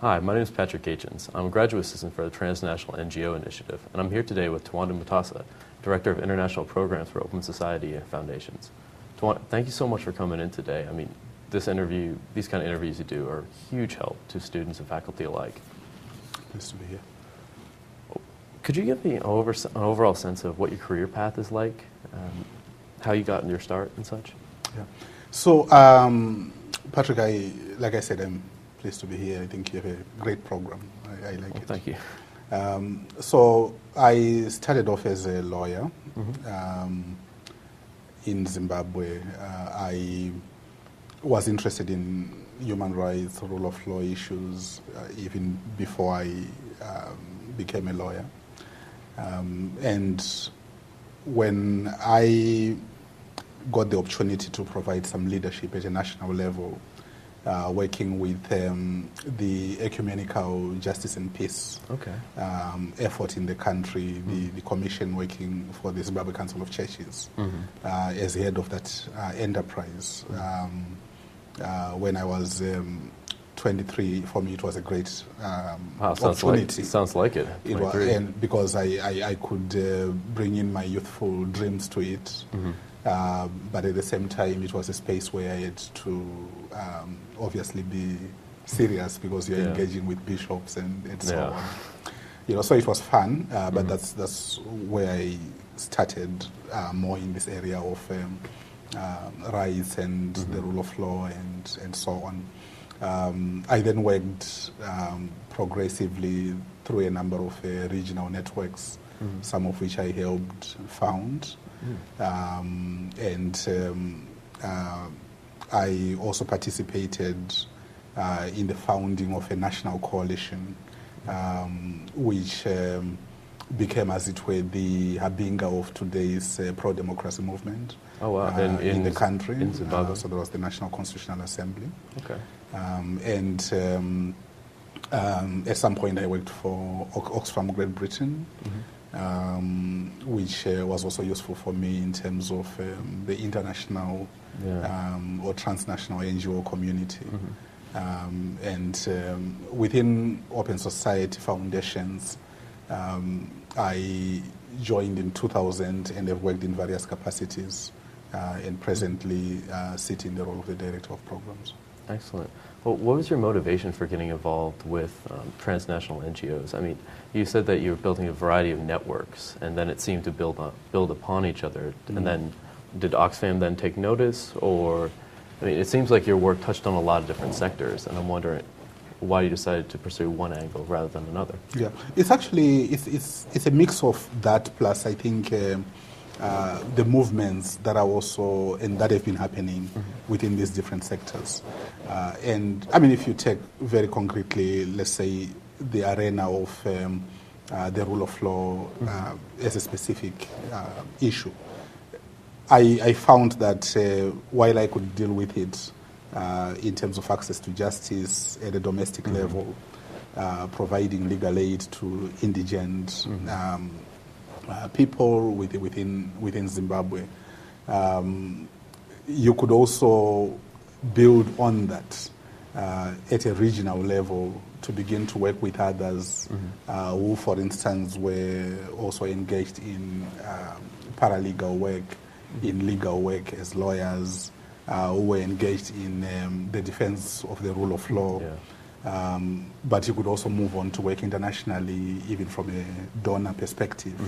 Hi, my name is Patrick Gachins. I'm a graduate assistant for the Transnational NGO initiative, and I'm here today with Tawanda Mutasah, Director of International Programs for Open Society Foundations. Tawanda, thank you so much for coming in today. I mean, these kind of interviews you do are a huge help to students and faculty alike. Pleased to be here. Could you give me an overall sense of what your career path is like, how you got your start and such? Yeah. So, Patrick, like I said, I'm pleased to be here. I think you have a great program. I like it. Thank you. So I started off as a lawyer in Zimbabwe. I was interested in human rights, rule of law issues, even before I became a lawyer. And when I got the opportunity to provide some leadership at a national level, working with the ecumenical justice and peace effort in the country, the commission working for the Zimbabwe Council of Churches as head of that enterprise. When I was 23, for me it was a great opportunity. Sounds like it. It was, and because I could bring in my youthful dreams to it. But at the same time, it was a space where I had to obviously be serious because you're engaging with bishops and so on. You know, so it was fun, but that's where I started more in this area of rights and the rule of law and so on. I then worked progressively through a number of regional networks, some of which I helped found. I also participated in the founding of a national coalition, which became, as it were, the Habinga of today's pro-democracy movement in the country. In Zimbabwe. So there was the National Constitutional Assembly. Okay. At some point I worked for Oxfam Great Britain. Which was also useful for me in terms of the international or transnational NGO community. Within Open Society Foundations, I joined in 2000 and have worked in various capacities and presently sit in the role of the Director of Programs. Excellent. Well, what was your motivation for getting involved with transnational NGOs? I mean, you said that you were building a variety of networks, and then it seemed to build upon each other. And then, did Oxfam then take notice, or, I mean, it seems like your work touched on a lot of different sectors, and I'm wondering why you decided to pursue one angle rather than another. Yeah, it's actually it's a mix of that plus I think. The movements that are also and that have been happening within these different sectors, and I mean, if you take very concretely, let's say the arena of the rule of law as a specific issue, I found that while I could deal with it in terms of access to justice at a domestic level, providing legal aid to indigent. People within Zimbabwe, you could also build on that at a regional level to begin to work with others who, for instance, were also engaged in paralegal work, in legal work as lawyers, who were engaged in the defense of the rule of law. But you could also move on to work internationally, even from a donor perspective,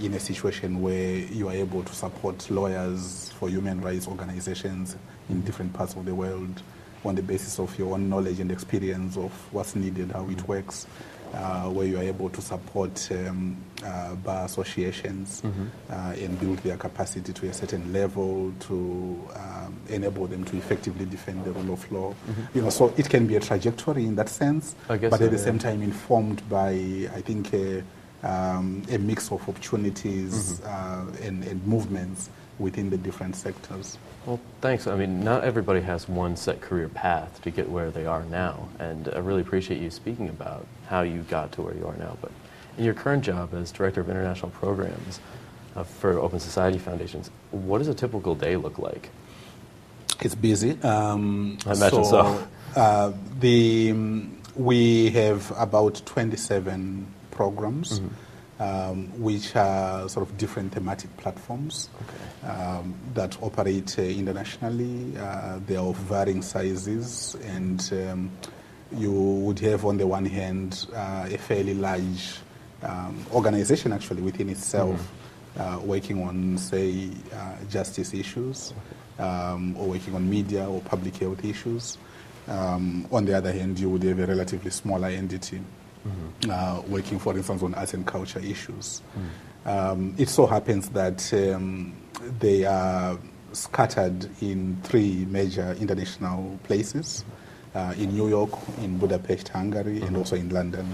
in a situation where you are able to support lawyers for human rights organizations in different parts of the world on the basis of your own knowledge and experience of what's needed, how it works, where you are able to support bar associations and build their capacity to a certain level to enable them to effectively defend the rule of law. You know, so it can be a trajectory in that sense, but at the same time informed by, I think, a mix of opportunities and movements within the different sectors. Well, thanks. I mean, not everybody has one set career path to get where they are now, and I really appreciate you speaking about how you got to where you are now. But in your current job as Director of International Programs for Open Society Foundations, what does a typical day look like? It's busy. I imagine so. We have about 27 programs, which are sort of different thematic platforms that operate internationally. They are of varying sizes, and you would have, on the one hand, a fairly large organization actually within itself, working on, say, justice issues, or working on media or public health issues. On the other hand, you would have a relatively smaller entity working, for instance, on arts and culture issues. It so happens that they are scattered in 3 major international places, in New York, in Budapest, Hungary, and also in London.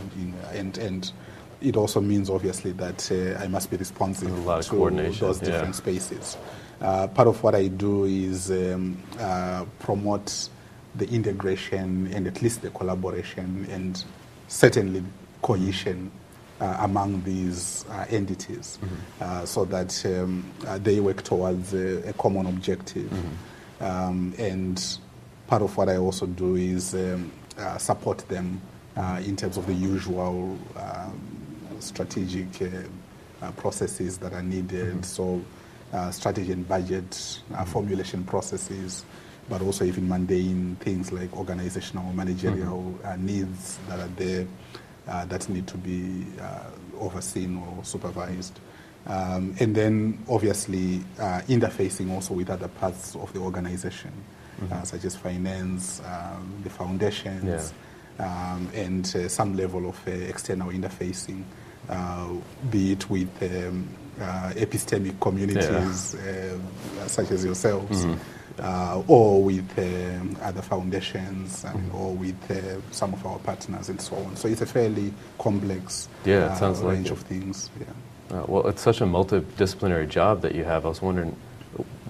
And it also means, obviously, that I must be responsive to those different spaces. Part of what I do is promote the integration and at least the collaboration and certainly cohesion among these entities, so that they work towards a common objective. And part of what I also do is support them in terms of the usual strategic processes that are needed. So strategy and budget formulation processes, but also even mundane things like organizational, managerial needs that are there that need to be overseen or supervised. And then obviously interfacing also with other parts of the organization, such as finance, the foundations, and some level of external interfacing, be it with epistemic communities such as yourselves, or with other foundations, or with some of our partners and so on. So it's a fairly complex it sounds range like of things. Well, it's such a multidisciplinary job that you have. I was wondering,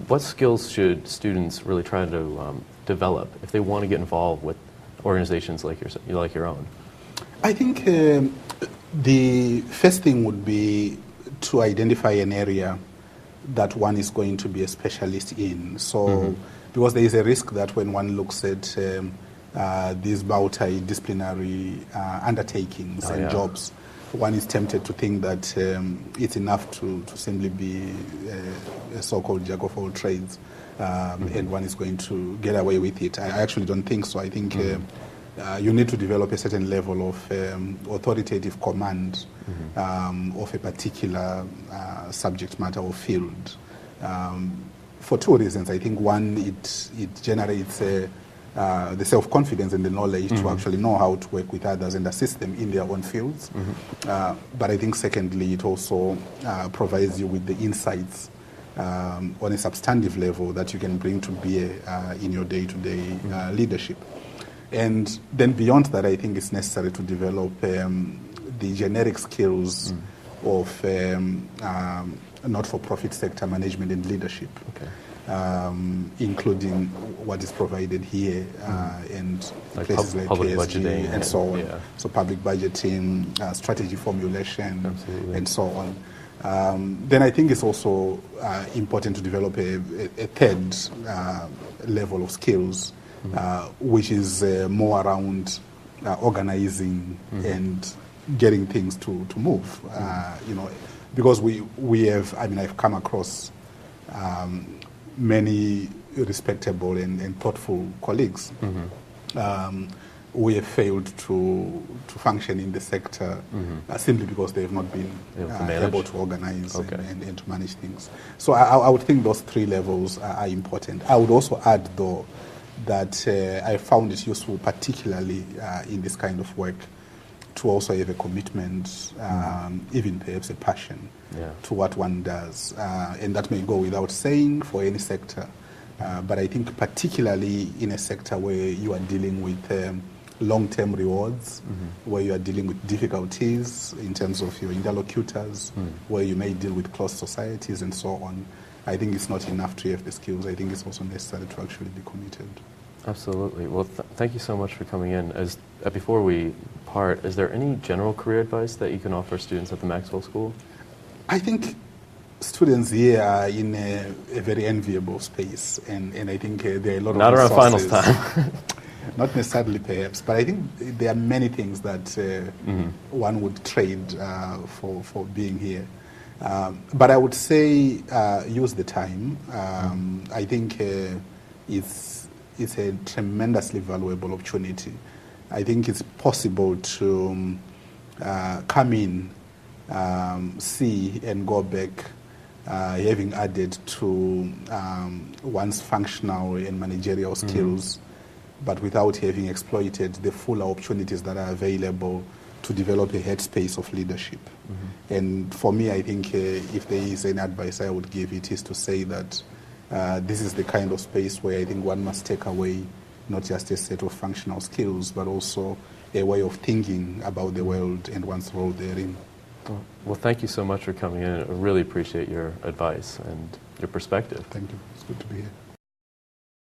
what skills should students really try to develop if they want to get involved with organizations like your own? I think the first thing would be to identify an area that one is going to be a specialist in. So, because there is a risk that when one looks at these multidisciplinary undertakings and jobs, one is tempted to think that it's enough to simply be a so-called jack of all trades, and one is going to get away with it. I actually don't think so. I think you need to develop a certain level of authoritative command of a particular subject matter or field, for 2 reasons. I think one, it generates the self-confidence and the knowledge to actually know how to work with others and assist them in their own fields. But I think secondly, it also provides you with the insights on a substantive level that you can bring to bear in your day-to-day leadership. And then beyond that, I think it's necessary to develop the generic skills of not-for-profit sector management and leadership, including what is provided here and like places like public PSG budgeting and so on. So public budgeting, strategy formulation, and so on. Then I think it's also important to develop a third level of skills, which is more around organizing and getting things to move. Because we have, I've come across many respectable and thoughtful colleagues. We have failed to function in the sector simply because they have not been able to organize and to manage things. So I would think those 3 levels are important. I would also add, though, that I found it useful, particularly in this kind of work, to also have a commitment, even perhaps a passion to what one does. And that may go without saying for any sector. But I think particularly in a sector where you are dealing with long-term rewards, where you are dealing with difficulties in terms of your interlocutors, where you may deal with closed societies and so on, I think it's not enough to have the skills. I think it's also necessary to actually be committed. Absolutely. Well, thank you so much for coming in. Before we part, is there any general career advice that you can offer students at the Maxwell School? I think students here are in a very enviable space, and I think there are a lot of Not around resources. finals time. Not necessarily, perhaps, but I think there are many things that one would trade for being here. But I would say use the time. I think it's a tremendously valuable opportunity. I think it's possible to come in, see, and go back, having added to one's functional and managerial skills, but without having exploited the full opportunities that are available to develop a headspace of leadership. And for me, I think if there is an advice I would give, it is to say that this is the kind of space where I think one must take away not just a set of functional skills, but also a way of thinking about the world and one's role therein. Well, thank you so much for coming in. I really appreciate your advice and your perspective. Thank you. It's good to be here.